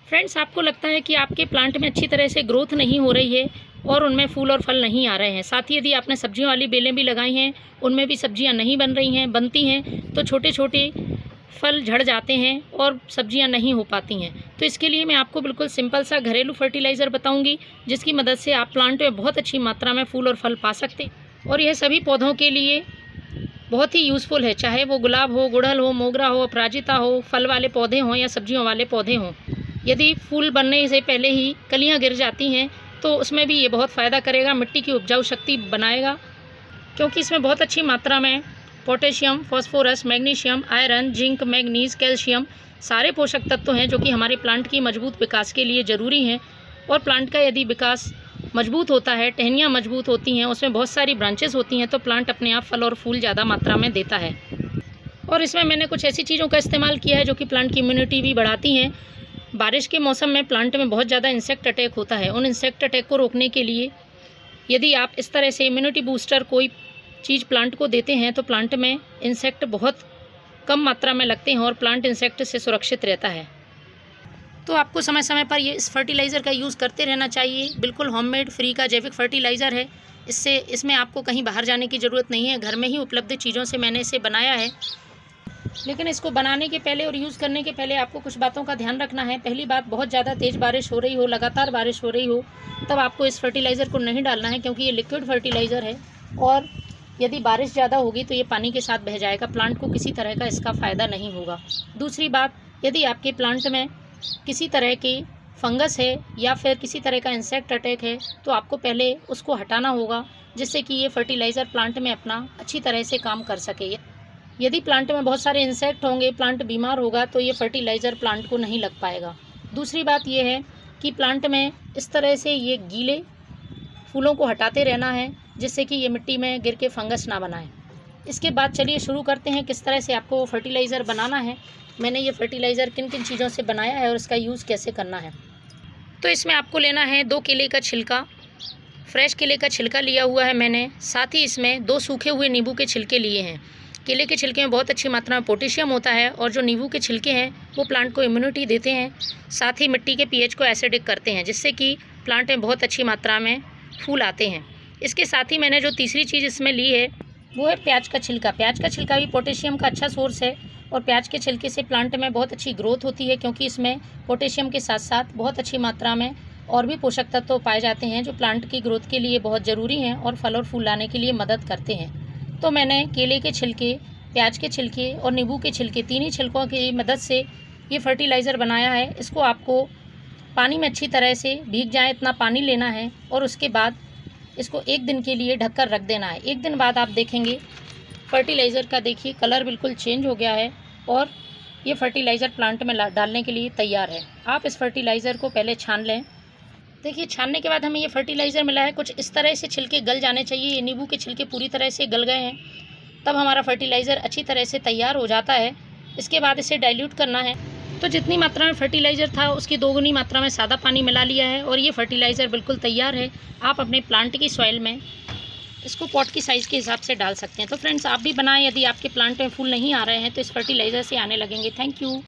Friends, आपको लगता है कि आपके प्लांट में अच्छी तरह से ग्रोथ नहीं हो रही है और उनमें फूल और फल नहीं आ रहे हैं। साथ ही यदि आपने सब्जियों वाली बेलें भी लगाई हैं, उनमें भी सब्जियां नहीं बन रही हैं, बनती हैं तो छोटे छोटे फल झड़ जाते हैं और सब्जियां नहीं हो पाती हैं। तो इसके लिए मैं आपको बिल्कुल सिंपल सा घरेलू फर्टिलाइज़र बताऊंगी, जिसकी मदद से आप प्लांट में बहुत अच्छी मात्रा में फूल और फल पा सकते हैं। और यह सभी पौधों के लिए बहुत ही यूज़फुल है, चाहे वो गुलाब हो, गुड़हल हो, मोगरा हो, अपराजिता हो, फल वाले पौधे हों या सब्जियों वाले पौधे हों। यदि फूल बनने से पहले ही कलियां गिर जाती हैं तो उसमें भी ये बहुत फ़ायदा करेगा, मिट्टी की उपजाऊ शक्ति बनाएगा, क्योंकि इसमें बहुत अच्छी मात्रा में potassium, phosphorus, magnesium, iron, zinc, manganese, calcium सारे पोषक तत्व हैं जो कि हमारे प्लांट की मजबूत विकास के लिए ज़रूरी हैं। और प्लांट का यदि विकास मजबूत होता है, टहनियाँ मजबूत होती हैं, उसमें बहुत सारी ब्रांचेस होती हैं, तो प्लांट अपने आप फल और फूल ज़्यादा मात्रा में देता है। और इसमें मैंने कुछ ऐसी चीज़ों का इस्तेमाल किया है जो कि प्लांट की इम्यूनिटी भी बढ़ाती हैं। बारिश के मौसम में प्लांट में बहुत ज़्यादा इंसेक्ट अटैक होता है। उन इंसेक्ट अटैक को रोकने के लिए यदि आप इस तरह से इम्यूनिटी बूस्टर कोई चीज़ प्लांट को देते हैं तो प्लांट में इंसेक्ट बहुत कम मात्रा में लगते हैं और प्लांट इंसेक्ट से सुरक्षित रहता है। तो आपको समय समय पर ये इस फर्टिलाइज़र का यूज़ करते रहना चाहिए। बिल्कुल होममेड फ्री का जैविक फर्टिलाइज़र है। इसमें आपको कहीं बाहर जाने की ज़रूरत नहीं है, घर में ही उपलब्ध चीज़ों से मैंने इसे बनाया है। लेकिन इसको बनाने के पहले और यूज़ करने के पहले आपको कुछ बातों का ध्यान रखना है। पहली बात, बहुत ज़्यादा तेज़ बारिश हो रही हो, लगातार बारिश हो रही हो, तब आपको इस फर्टिलाइज़र को नहीं डालना है, क्योंकि ये लिक्विड फर्टिलाइज़र है और यदि बारिश ज़्यादा होगी तो ये पानी के साथ बह जाएगा, प्लांट को किसी तरह का इसका फ़ायदा नहीं होगा। दूसरी बात, यदि आपके प्लांट में किसी तरह की फंगस है या फिर किसी तरह का इंसेक्ट अटैक है तो आपको पहले उसको हटाना होगा, जिससे कि ये फर्टिलाइज़र प्लांट में अपना अच्छी तरह से काम कर सके। यदि प्लांट में बहुत सारे इंसेक्ट होंगे, प्लांट बीमार होगा, तो ये फर्टिलाइज़र प्लांट को नहीं लग पाएगा। दूसरी बात ये है कि प्लांट में इस तरह से ये गीले फूलों को हटाते रहना है, जिससे कि ये मिट्टी में गिर के फंगस ना बनाए। इसके बाद चलिए शुरू करते हैं किस तरह से आपको फर्टिलाइज़र बनाना है। मैंने ये फर्टिलाइज़र किन किन चीज़ों से बनाया है और इसका यूज़ कैसे करना है। तो इसमें आपको लेना है 2 केले का छिलका, फ्रेश केले का छिलका लिया हुआ है मैंने। साथ ही इसमें 2 सूखे हुए नींबू के छिलके लिए हैं। केले के छिलके में बहुत अच्छी मात्रा में पोटेशियम होता है और जो नींबू के छिलके हैं वो प्लांट को इम्यूनिटी देते हैं। साथ ही मिट्टी के पीएच को एसिडिक करते हैं, जिससे कि प्लांट में बहुत अच्छी मात्रा में फूल आते हैं। इसके साथ ही मैंने जो तीसरी चीज़ इसमें ली है वो है प्याज का छिलका। प्याज का छिलका भी पोटेशियम का अच्छा सोर्स है और प्याज के छिलके से प्लांट में बहुत अच्छी ग्रोथ होती है, क्योंकि इसमें पोटेशियम के साथ साथ बहुत अच्छी मात्रा में और भी पोषक तत्व पाए जाते हैं जो प्लांट की ग्रोथ के लिए बहुत ज़रूरी हैं और फल और फूल लाने के लिए मदद करते हैं। तो मैंने केले के छिलके, प्याज के छिलके और नींबू के छिलके, तीन छिलकों की मदद से ये फर्टिलाइज़र बनाया है। इसको आपको पानी में अच्छी तरह से भीग जाए इतना पानी लेना है और उसके बाद इसको 1 दिन के लिए ढककर रख देना है। 1 दिन बाद आप देखेंगे फर्टिलाइज़र का, देखिए कलर बिल्कुल चेंज हो गया है और ये फर्टिलाइज़र प्लांट में डालने के लिए तैयार है। आप इस फर्टिलाइज़र को पहले छान लें। देखिए, छानने के बाद हमें ये फर्टिलाइज़र मिला है। कुछ इस तरह से छिलके गल जाने चाहिए। ये नींबू के छिलके पूरी तरह से गल गए हैं, तब हमारा फर्टिलाइज़र अच्छी तरह से तैयार हो जाता है। इसके बाद इसे डाइल्यूट करना है। तो जितनी मात्रा में फर्टिलाइज़र था उसकी 2 गुनी मात्रा में सादा पानी मिला लिया है और ये फर्टिलाइज़र बिल्कुल तैयार है। आप अपने प्लांट की सॉइल में इसको पॉट की साइज़ के हिसाब से डाल सकते हैं। तो फ्रेंड्स, आप भी बनाएं। यदि आपके प्लांट में फूल नहीं आ रहे हैं तो इस फर्टिलाइज़र से आने लगेंगे। Thank you.